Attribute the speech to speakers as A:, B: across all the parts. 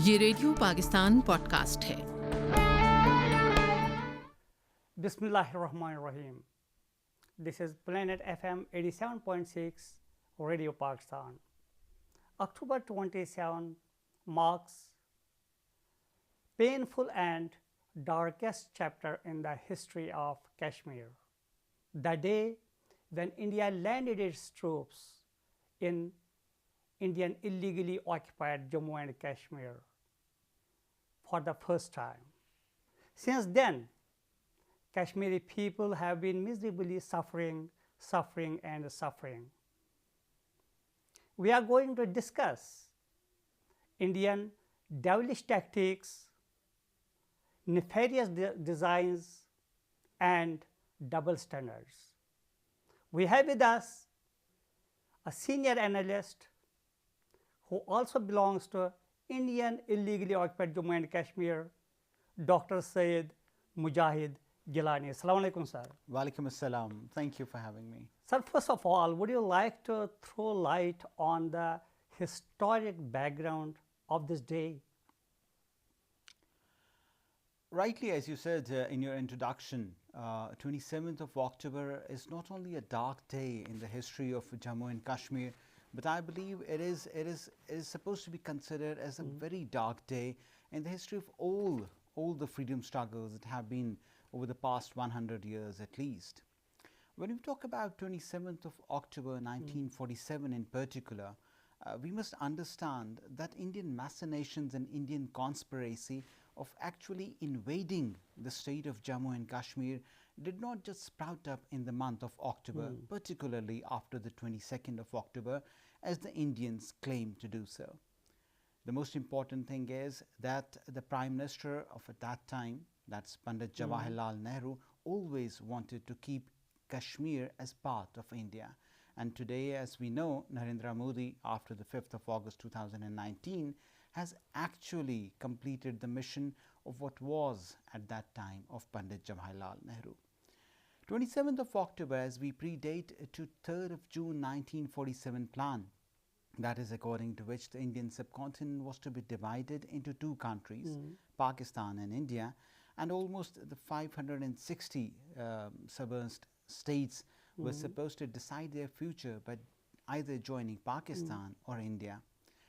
A: ये radio Pakistan podcast है।
B: Bismillahirrahmanirrahim. This is Planet FM 87.6 Radio Pakistan. October 27 marks painful and darkest chapter in the history of Kashmir. The day when India landed its troops in Indian illegally occupied Jammu and Kashmir for the first time. Since then, Kashmiri people have been miserably suffering. We are going to discuss Indian devilish tactics, nefarious designs, and double standards. We have with us a senior analyst who also belongs to Indian illegally occupied Jammu and Kashmir, Dr. Syed Mujahid Gillani. Assalamu alaikum, sir.
C: Walaikum assalam. Thank you for having me.
B: Sir, first of all, would you like to throw light on the historic background of this day?
C: Rightly, as you said in your introduction, 27th of October is not only a dark day in the history of Jammu and Kashmir, but I believe it is supposed to be considered as a very dark day in the history of all the freedom struggles that have been over the past 100 years at least. When we talk about 27th of October 1947 in particular, we must understand that Indian machinations and Indian conspiracy of actually invading the state of Jammu and Kashmir did not just sprout up in the month of October, particularly after the 22nd of October, as the Indians claim to do so. The most important thing is that the Prime Minister of at that time, that's Pandit Jawaharlal Nehru, always wanted to keep Kashmir as part of India. And today, as we know, Narendra Modi, after the 5th of August 2019, has actually completed the mission of what was at that time of Pandit Jawaharlal Nehru. 27th of October, as we predate to 3rd of June 1947 plan, that is according to which the Indian subcontinent was to be divided into two countries, Pakistan and India, and almost the 560 southern states were supposed to decide their future by either joining Pakistan or India.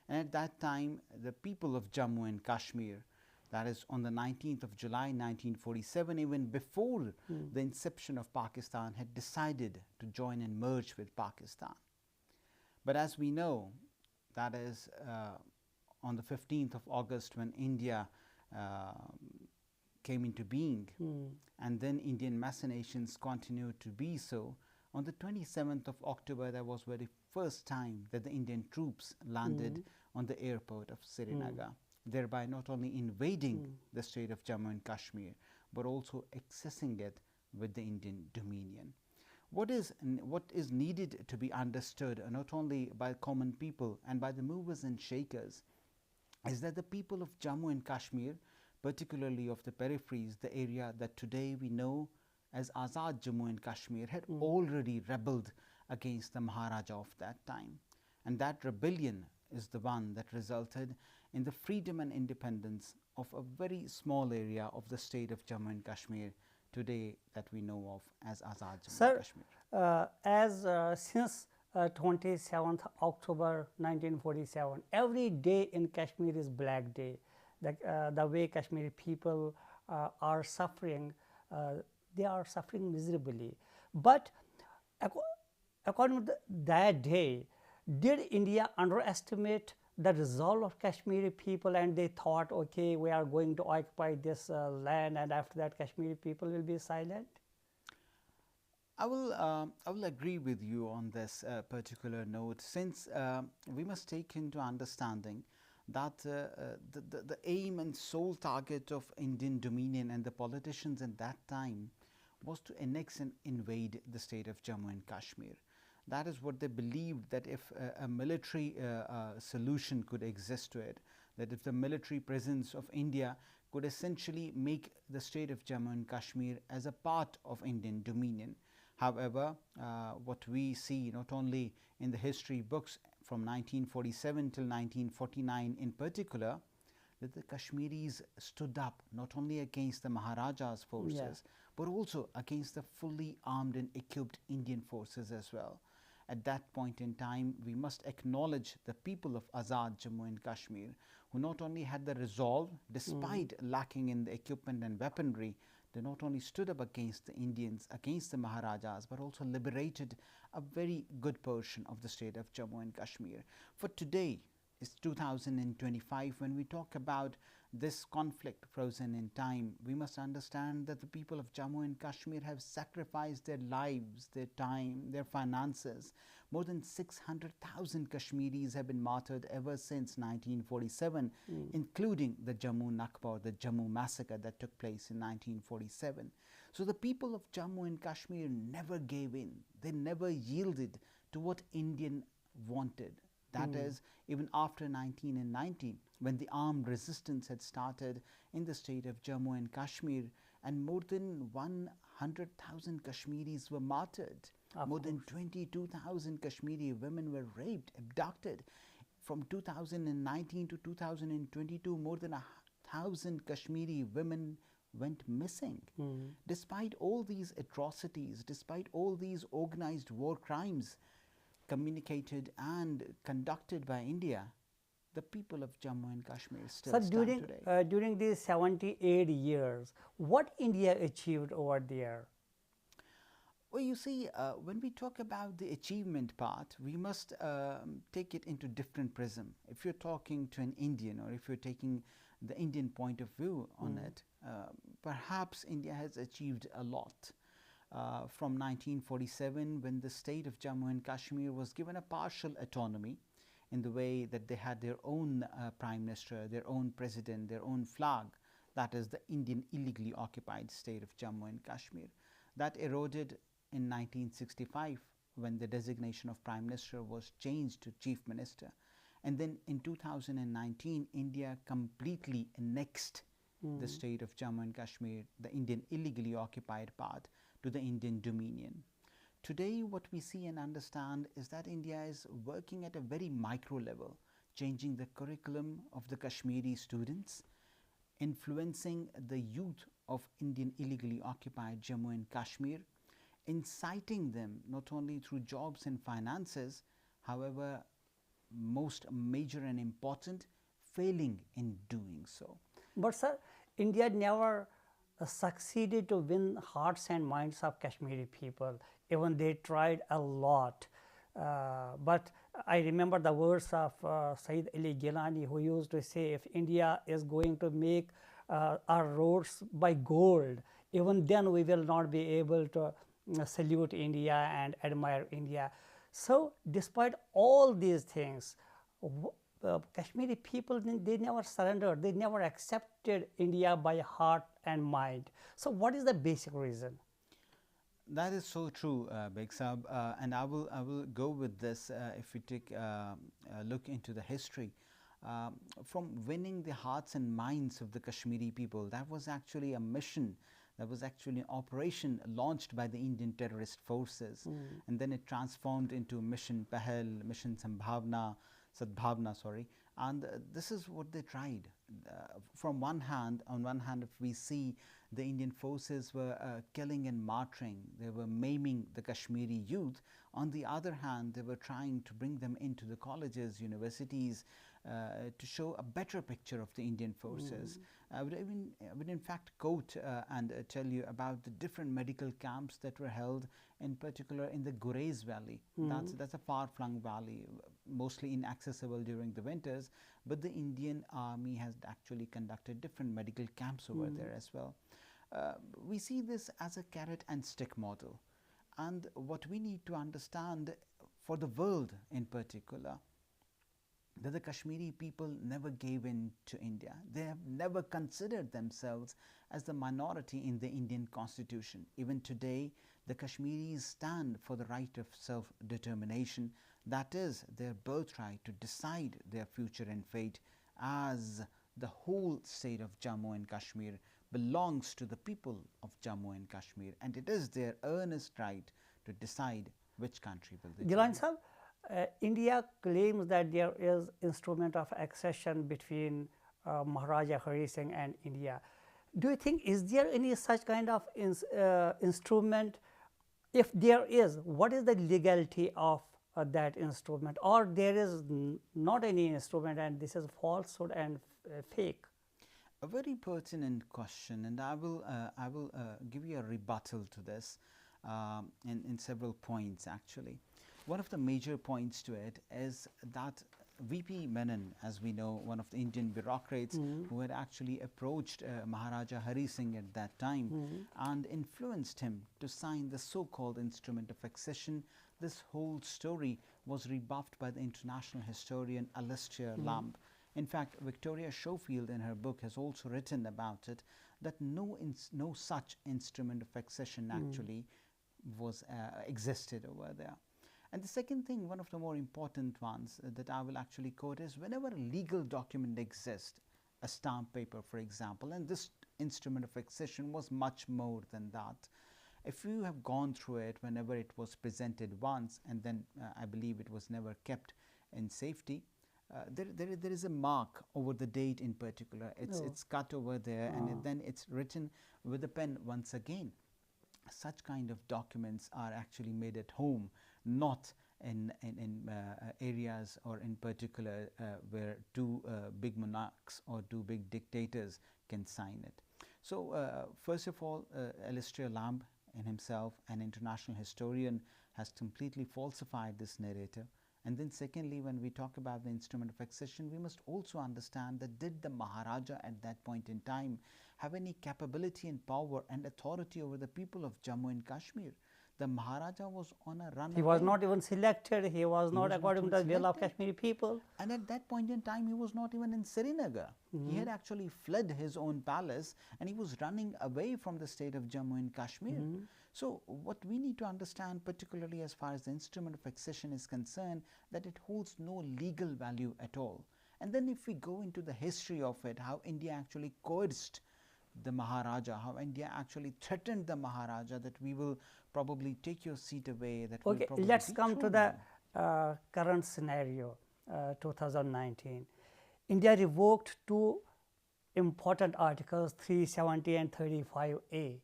C: And at that time, the people of Jammu and Kashmir, that is on the 19th of July 1947, even before the inception of Pakistan, had decided to join and merge with Pakistan. But as we know, that is on the 15th of August when India came into being, and then Indian machinations continued to be so. On the 27th of October, that was very first time that the Indian troops landed on the airport of Srinagar, thereby not only invading the state of Jammu and Kashmir, but also accessing it with the Indian dominion. What is needed to be understood not only by common people and by the movers and shakers is that the people of Jammu and Kashmir, particularly of the peripheries, the area that today we know as Azad Jammu and Kashmir, had already rebelled against the Maharaja of that time. And that rebellion is the one that resulted in the freedom and independence of a very small area of the state of Jammu and Kashmir today that we know of as Azad Jammu and
B: Kashmir. Since 27th October 1947, every day in Kashmir is Black Day. The way Kashmiri people are suffering, they are suffering miserably. But according to that day, did India underestimate the resolve of Kashmiri people, and they thought, okay, we are going to occupy this land, and after that Kashmiri people will be silent?
C: I will agree with you on this particular note, since we must take into understanding that the aim and sole target of Indian dominion and the politicians at that time was to annex and invade the state of Jammu and Kashmir. That is what they believed, that if a military solution could exist to it, that if the military presence of India could essentially make the state of Jammu and Kashmir as a part of Indian dominion. However, what we see not only in the history books from 1947 till 1949 in particular, that the Kashmiris stood up not only against the Maharaja's forces, but also against the fully armed and equipped Indian forces as well. At that point in time, we must acknowledge the people of Azad Jammu and Kashmir, who not only had the resolve, despite lacking in the equipment and weaponry, they not only stood up against the Indians, against the Maharajas, but also liberated a very good portion of the state of Jammu and Kashmir. For today, it's 2025. When we talk about this conflict frozen in time, we must understand that the people of Jammu and Kashmir have sacrificed their lives, their time, their finances. More than 600,000 Kashmiris have been martyred ever since 1947, including the Jammu Nakba, the Jammu massacre that took place in 1947. So the people of Jammu and Kashmir never gave in. They never yielded to what Indian wanted. That is, even after 1990, when the armed resistance had started in the state of Jammu and Kashmir, and more than 100,000 Kashmiris were martyred. More than 22,000 Kashmiri women were raped, abducted. From 2019 to 2022, more than 1,000 Kashmiri women went missing. Despite all these atrocities, despite all these organized war crimes communicated and conducted by India, the people of Jammu and Kashmir still stand today.
B: During these 78 years, what India achieved over there?
C: Well, you see, when we talk about the achievement part, we must take it into different prism. If you're talking to an Indian, or if you're taking the Indian point of view on it, perhaps India has achieved a lot. From 1947, when the state of Jammu and Kashmir was given a partial autonomy in the way that they had their own prime minister, their own president, their own flag, that is the Indian illegally occupied state of Jammu and Kashmir. That eroded in 1965 when the designation of prime minister was changed to chief minister. And then in 2019, India completely annexed the state of Jammu and Kashmir, the Indian illegally occupied part, to the Indian dominion. Today, what we see and understand is that India is working at a very micro level, changing the curriculum of the Kashmiri students, influencing the youth of Indian illegally occupied Jammu and Kashmir, inciting them not only through jobs and finances, however, most major and important, failing in doing so.
B: But sir, India never succeeded to win hearts and minds of Kashmiri people. Even they tried a lot. But I remember the words of Syed Gillani, who used to say, if India is going to make our roads by gold, even then we will not be able to salute India and admire India. So despite all these things, Kashmiri people, they never surrendered, they never accepted India by heart and mind. So what is the basic reason?
C: That is so true, Baig Sahab, and I will go with this if we take a look into the history. From winning the hearts and minds of the Kashmiri people, that was actually a mission, that was actually an operation launched by the Indian terrorist forces, and then it transformed into Mission Pahal, Mission Sadbhavna, sorry, and this is what they tried. From one hand, on one hand, if we see the Indian forces were killing and martyring, they were maiming the Kashmiri youth. On the other hand, they were trying to bring them into the colleges, universities, to show a better picture of the Indian forces. I would in fact quote and tell you about the different medical camps that were held, in particular in the Gurez Valley. That's a far-flung valley, mostly inaccessible during the winters, but the Indian army has actually conducted different medical camps over there as well. We see this as a carrot and stick model, and what we need to understand for the world in particular, that the Kashmiri people never gave in to India. They have never considered themselves as the minority in the Indian constitution. Even today, the Kashmiris stand for the right of self-determination, that is their birthright to decide their future and fate, as the whole state of Jammu and Kashmir belongs to the people of Jammu and Kashmir, and it is their earnest right to decide which country will they
B: Gillani
C: join.
B: Sahab, India claims that there is instrument of accession between Maharaja Hari Singh and India. Do you think is there any such kind of instrument? If there is, what is the legality of that instrument, or there is not any instrument and this is falsehood and fake?
C: A very pertinent question, and I will give you a rebuttal to this in several points actually. One of the major points to it is that VP Menon, as we know, one of the Indian bureaucrats who had actually approached Maharaja Hari Singh at that time and influenced him to sign the so-called instrument of accession. This whole story was rebuffed by the international historian Alistair Lamb. In fact, Victoria Schofield in her book has also written about it, that no such instrument of accession actually was existed over there. And the second thing, one of the more important ones that I will actually quote is, whenever a legal document exists, a stamp paper for example, and this instrument of accession was much more than that. If you have gone through it, whenever it was presented once and then I believe it was never kept in safety, there is a mark over the date in particular. It's cut over there and then it's written with a pen once again. Such kind of documents are actually made at home, not in areas or in particular where two big monarchs or two big dictators can sign it. So first of all, Alistair Lamb in himself, an international historian, has completely falsified this narrative. And then secondly, when we talk about the instrument of accession, we must also understand that did the Maharaja at that point in time have any capability and power and authority over the people of Jammu and Kashmir? The Maharaja was on a run.
B: He was not even selected. He was not according to the will of Kashmiri people.
C: And at that point in time, he was not even in Srinagar. He had actually fled his own palace and he was running away from the state of Jammu and Kashmir. So what we need to understand, particularly as far as the instrument of accession is concerned, that it holds no legal value at all. And then if we go into the history of it, how India actually coerced the Maharaja, how India actually threatened the Maharaja that we will probably take your seat away. That
B: okay,
C: will
B: let's come to the current scenario, 2019. India revoked two important articles, 370 and 35A.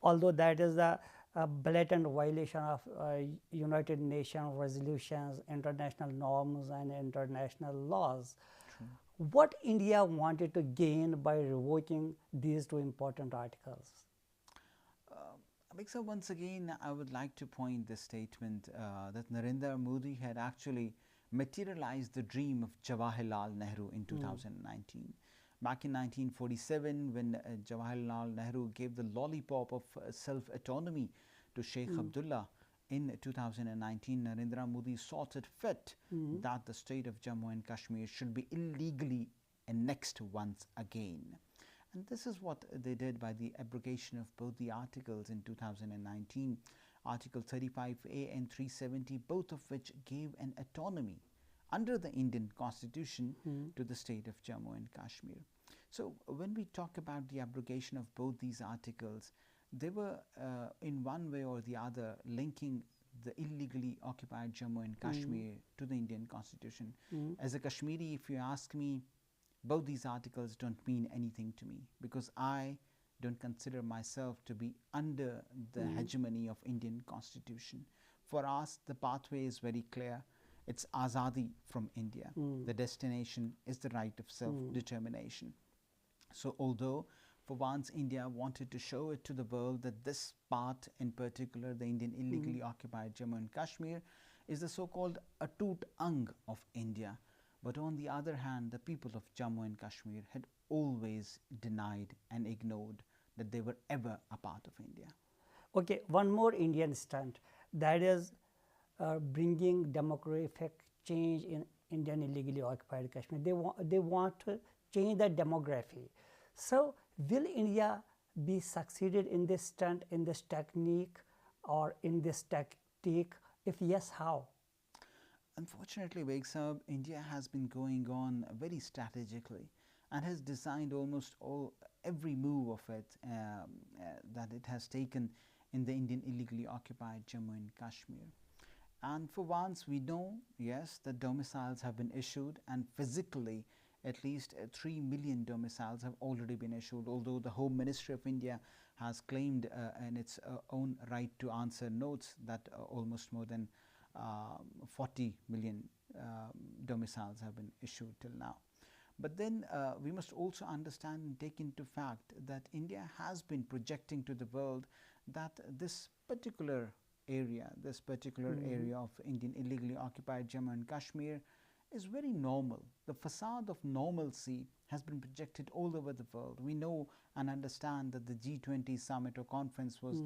B: Although that is a blatant violation of United Nations resolutions, international norms and international laws.
C: True.
B: What India wanted to gain by revoking these two important articles?
C: Abhiksa, once again, I would like to point this statement that Narendra Modi had actually materialized the dream of Jawaharlal Nehru in 2019. Back in 1947, when Jawaharlal Nehru gave the lollipop of self-autonomy to Sheikh Abdullah, in 2019, Narendra Modi saw it fit that the state of Jammu and Kashmir should be illegally annexed once again. And this is what they did by the abrogation of both the articles in 2019, Article 35A and 370, both of which gave an autonomy under the Indian Constitution to the state of Jammu and Kashmir. So when we talk about the abrogation of both these articles, they were in one way or the other linking the illegally occupied Jammu and Kashmir to the Indian Constitution. As a Kashmiri, if you ask me, both these articles don't mean anything to me, because I don't consider myself to be under the hegemony of Indian Constitution. For us, the pathway is very clear. It's Azadi from India. The destination is the right of self-determination. So although for once India wanted to show it to the world that this part in particular, the Indian illegally occupied Jammu and Kashmir, is the so-called Atut Ang of India. But on the other hand, the people of Jammu and Kashmir had always denied and ignored that they were ever a part of India.
B: Okay, one more Indian stunt, that is bringing demographic change in Indian illegally occupied Kashmir. They want to change the demography. So will India be succeeded in this stunt, in this technique or in this tactic? If yes, how?
C: Unfortunately, Baig Sahab, India has been going on very strategically and has designed almost every move of it that it has taken in the Indian illegally occupied Jammu and Kashmir. And for once we know, yes, that domiciles have been issued and physically at least 3 million domiciles have already been issued, although the Home Ministry of India has claimed in its own right to answer notes that almost more than 40 million domiciles have been issued till now. But then we must also understand and take into fact that India has been projecting to the world that this particular area, of Indian illegally occupied Jammu and Kashmir is very normal. The facade of normalcy has been projected all over the world. We know and understand that the G20 summit or conference was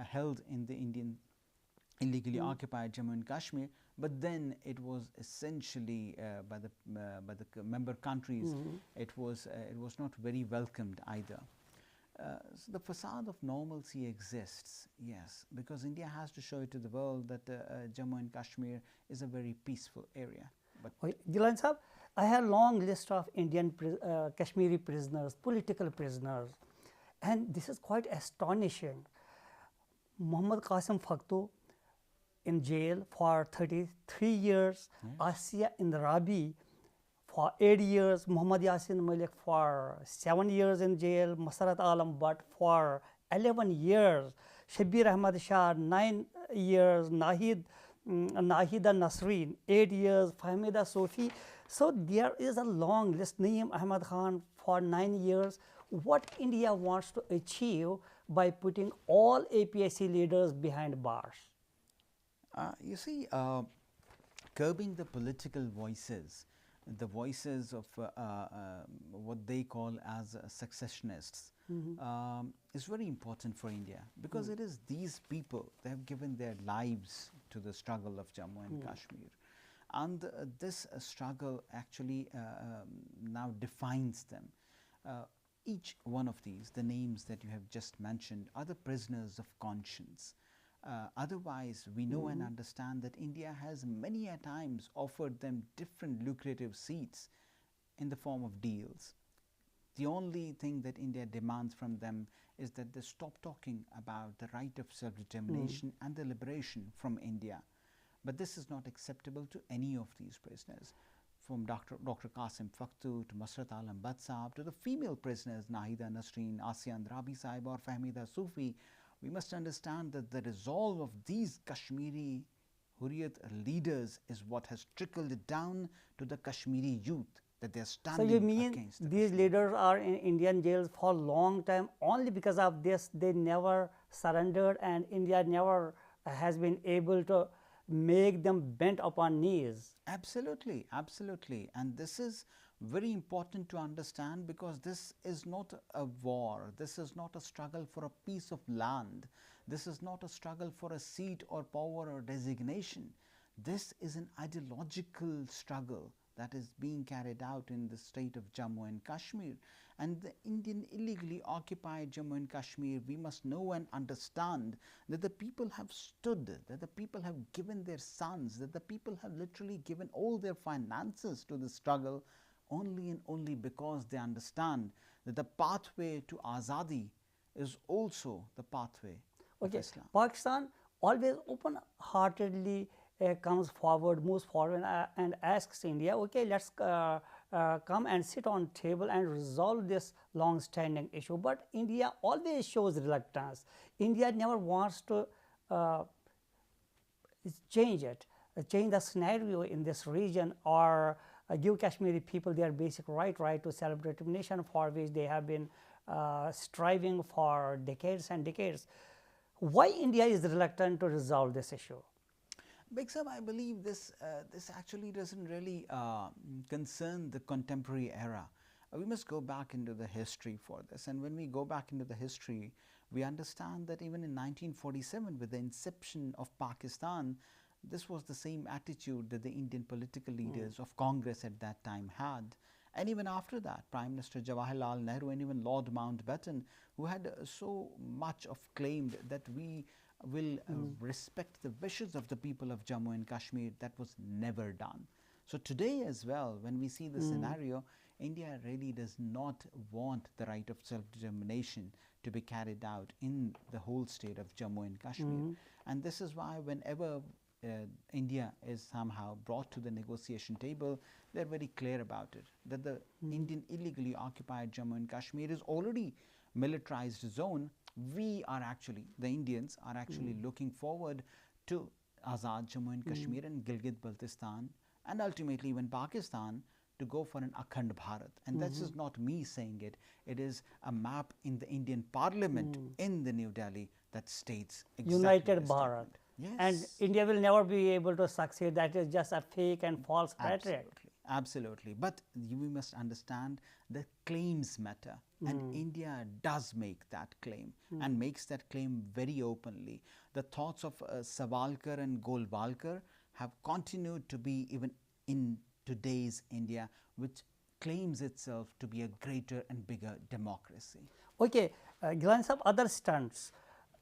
C: held in the Indian illegally occupied Jammu and Kashmir, but then it was essentially by the member countries, it was not very welcomed either. So the facade of normalcy exists, yes, because India has to show it to the world that Jammu and Kashmir is a very peaceful area. But
B: Gillani sahab, I have a long list of Indian Kashmiri prisoners, political prisoners, and this is quite astonishing. Muhammad Qasim Faktu in jail for 33 years, Asiya Indrabi for 8 years, Muhammad Yasin Malik for 7 years in jail, Masarat Alam Bhatt for 11 years, Shabir Ahmed Shah 9 years, Nahida Nasreen 8 years, Fahmida Sofi. So there is a long list. Naeem Ahmed Khan for 9 years. What India wants to achieve by putting all APIC leaders behind bars?
C: You see, curbing the political voices, the voices of what they call as successionists, is very important for India, because it is these people that have given their lives to the struggle of Jammu and Kashmir. And this struggle actually now defines them. Each one of these, the names that you have just mentioned, are the prisoners of conscience. Otherwise, we know and understand that India has many a times offered them different lucrative seats in the form of deals. The only thing that India demands from them is that they stop talking about the right of self-determination and the liberation from India. But this is not acceptable to any of these prisoners, from Dr. Qasim Faktu to Masrat Alam Bhatt Sahab to the female prisoners Nahida Nasreen, Asiya Andrabi Sahib or Fahmida Sufi. We must understand that the resolve of these Kashmiri Hurriyat leaders is what has trickled down to the Kashmiri youth, that they are standing
B: against. So you mean these leaders are in Indian jails for a long time only because of this? They never surrendered, and India never has been able to make them bent upon knees.
C: Absolutely, absolutely. And this is very important to understand, because this is not a war, this is not a struggle for a piece of land, this is not a struggle for a seat or power or designation. This is an ideological struggle that is being carried out in the state of Jammu and Kashmir. And the Indian illegally occupied Jammu and Kashmir, we must know and understand that the people have stood, that the people have given their sons, that the people have literally given all their finances to the struggle, only and only because they understand that the pathway to Azadi is also the pathway of Islam.
B: Pakistan always open-heartedly comes forward, moves forward and asks India, okay, let's come and sit on table and resolve this long-standing issue. But India always shows reluctance. India never wants to change it, change the scenario in this region, or give Kashmiri people their basic right to self-determination, for which they have been striving for decades and decades. Why India is reluctant to resolve this issue?
C: Baig sahab, I believe this actually doesn't really concern the contemporary era. We must go back into the history for this, and when we go back into the history, we understand that even in 1947, with the inception of Pakistan, this was the same attitude that the Indian political leaders of Congress at that time had. And even after that, Prime Minister Jawaharlal Nehru and even Lord Mountbatten, who had so much of claimed that we will respect the wishes of the people of Jammu and Kashmir, that was never done. So today as well, when we see the scenario, India really does not want the right of self-determination to be carried out in the whole state of Jammu and Kashmir. And this is why whenever India is somehow brought to the negotiation table, they are very clear about it, that the Indian illegally occupied Jammu and Kashmir is already militarized zone. We are actually, the Indians are actually looking forward to Azad Jammu and Kashmir and Gilgit-Baltistan, and ultimately even Pakistan, to go for an Akhand Bharat. And this is not me saying it, it is a map in the Indian Parliament in the New Delhi that states exactly
B: United
C: this
B: Bharat.
C: statement. Yes.
B: And India will never be able to succeed. That is just a fake and false rhetoric.
C: Absolutely, absolutely. But we must understand the claims matter, and India does make that claim and makes that claim very openly. The thoughts of Savalkar and Golwalkar have continued to be even in today's India, which claims itself to be a greater and bigger democracy.
B: Okay, Gillani sahab, other stunts.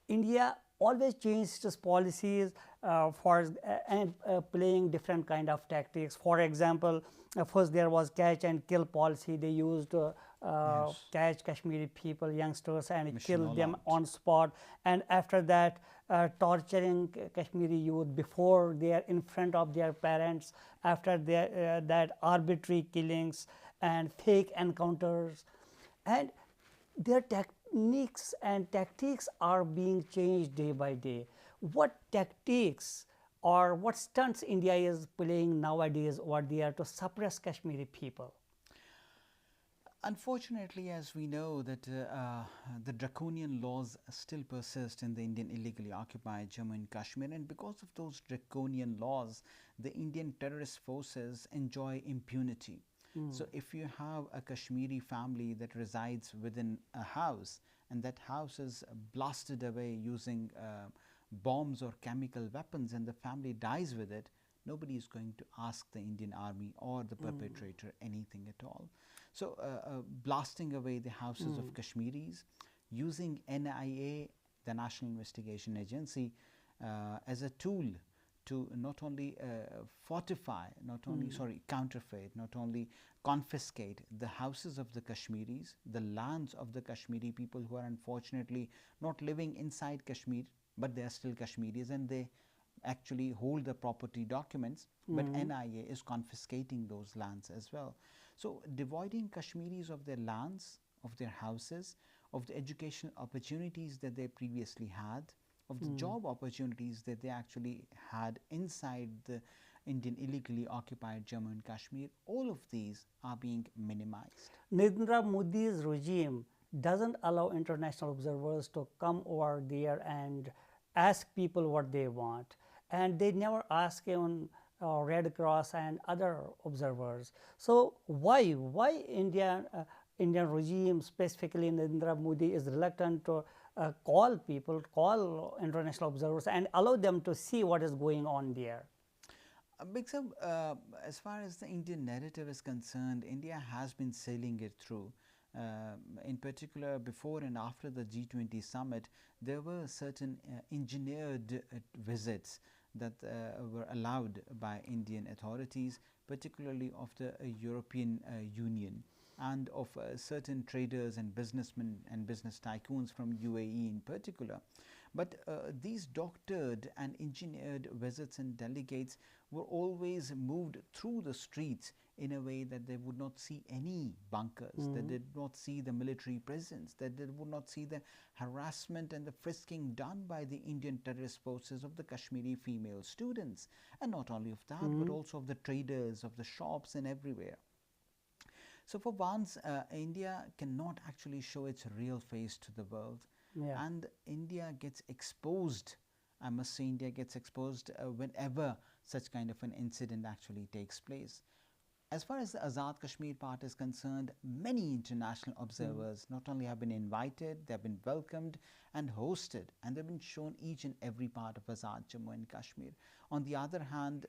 B: India always changed its policies and playing different kind of tactics. For example, first there was catch and kill policy. They used catch Kashmiri people, youngsters, and
C: Mission
B: kill
C: all
B: them
C: out.
B: on spot. And after that, torturing Kashmiri youth before they are in front of their parents. After that, arbitrary killings and fake encounters, and their techniques and tactics are being changed day by day. What tactics or what stunts India is playing nowadays over there to suppress Kashmiri people?
C: Unfortunately, as we know that the draconian laws still persist in the Indian illegally occupied Jammu and Kashmir, and because of those draconian laws, the Indian terrorist forces enjoy impunity. So if you have a Kashmiri family that resides within a house and that house is blasted away using bombs or chemical weapons and the family dies with it, nobody is going to ask the Indian army or the perpetrator anything at all. So blasting away the houses of Kashmiris, using NIA, the National Investigation Agency, as a tool to not only fortify, not only, counterfeit, not only confiscate the houses of the Kashmiris, the lands of the Kashmiri people who are unfortunately not living inside Kashmir, but they are still Kashmiris and they actually hold the property documents, but NIA is confiscating those lands as well. So devoiding Kashmiris of their lands, of their houses, of the educational opportunities that they previously had, of the job opportunities that they actually had inside the Indian illegally occupied Jammu and Kashmir, all of these are being minimized.
B: Narendra Modi's regime doesn't allow international observers to come over there and ask people what they want, and they never ask even Red Cross and other observers. So why Indian regime, specifically Narendra Modi, is reluctant to call international observers and allow them to see what is going on there?
C: Because as far as the Indian narrative is concerned, India has been sailing it through. In particular, before and after the G20 summit, there were certain engineered visits that were allowed by Indian authorities, particularly of the European Union and of certain traders and businessmen and business tycoons from UAE in particular. But these doctored and engineered visits and delegates were always moved through the streets in a way that they would not see any bunkers, that they did not see the military presence, that they would not see the harassment and the frisking done by the Indian terrorist forces of the Kashmiri female students. And not only of that, but also of the traders, of the shops and everywhere. So for once, India cannot actually show its real face to the world.
B: Yeah.
C: And India gets exposed. I must say, India gets exposed whenever such kind of an incident actually takes place. As far as the Azad Kashmir part is concerned, many international observers not only have been invited, they have been welcomed and hosted, and they've been shown each and every part of Azad Jammu and Kashmir. On the other hand,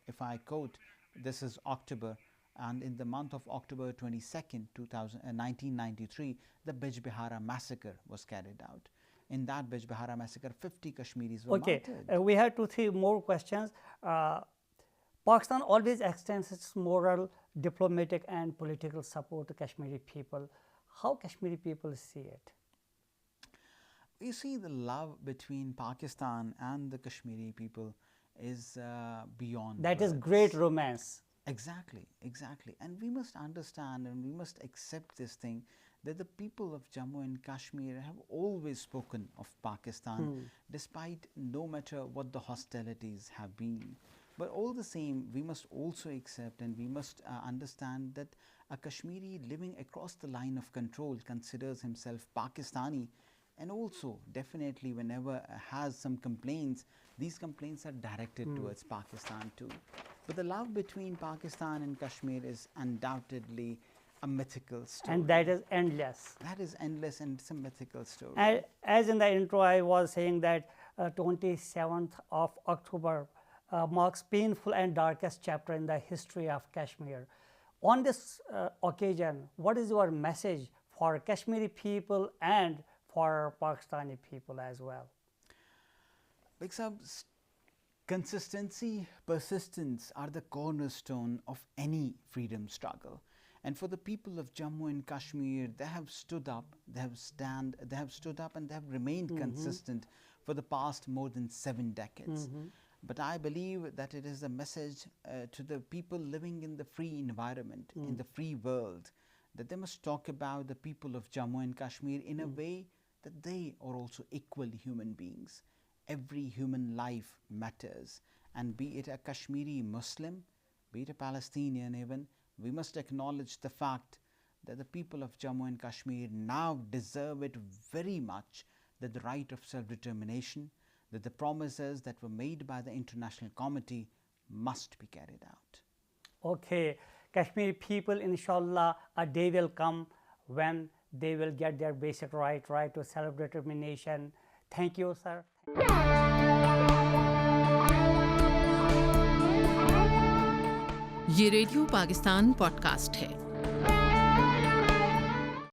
C: if I quote, this is October, and in the month of October 22nd, 1993, the Bijbehara massacre was carried out. In that Bijbehara massacre, 50 Kashmiris were martyred.
B: We have 2-3 more questions. Pakistan always extends its moral, diplomatic and political support to Kashmiri people. How Kashmiri people see it?
C: You see, the love between Pakistan and the Kashmiri people is beyond
B: That is
C: words.
B: great romance.
C: Exactly, exactly. And we must understand and we must accept this thing that the people of Jammu and Kashmir have always spoken of Pakistan, despite no matter what the hostilities have been. But all the same, we must also accept and we must understand that a Kashmiri living across the line of control considers himself Pakistani, and also definitely whenever has some complaints, these complaints are directed towards Pakistan too. But the love between Pakistan and Kashmir is undoubtedly a mythical story.
B: And that is endless.
C: That is endless and it's a mythical story.
B: As in the intro, I was saying that 27th of October marks painful and darkest chapter in the history of Kashmir. On this occasion, what is your message for Kashmiri people and for Pakistani people as well?
C: Because consistency, persistence are the cornerstone of any freedom struggle. And for the people of Jammu and Kashmir, they have stood up, they have stood up and they have remained consistent for the past more than 7 decades. But I believe that it is a message to the people living in the free environment, in the free world, that they must talk about the people of Jammu and Kashmir in a way that they are also equal human beings. Every human life matters, and be it a Kashmiri Muslim, be it a Palestinian even, we must acknowledge the fact that the people of Jammu and Kashmir now deserve it very much, that the right of self-determination, that the promises that were made by the International Committee must be carried out.
B: Okay, Kashmiri people, inshallah, a day will come when they will get their basic right to self-determination. Thank you, sir.
A: ये radio Pakistan podcast है।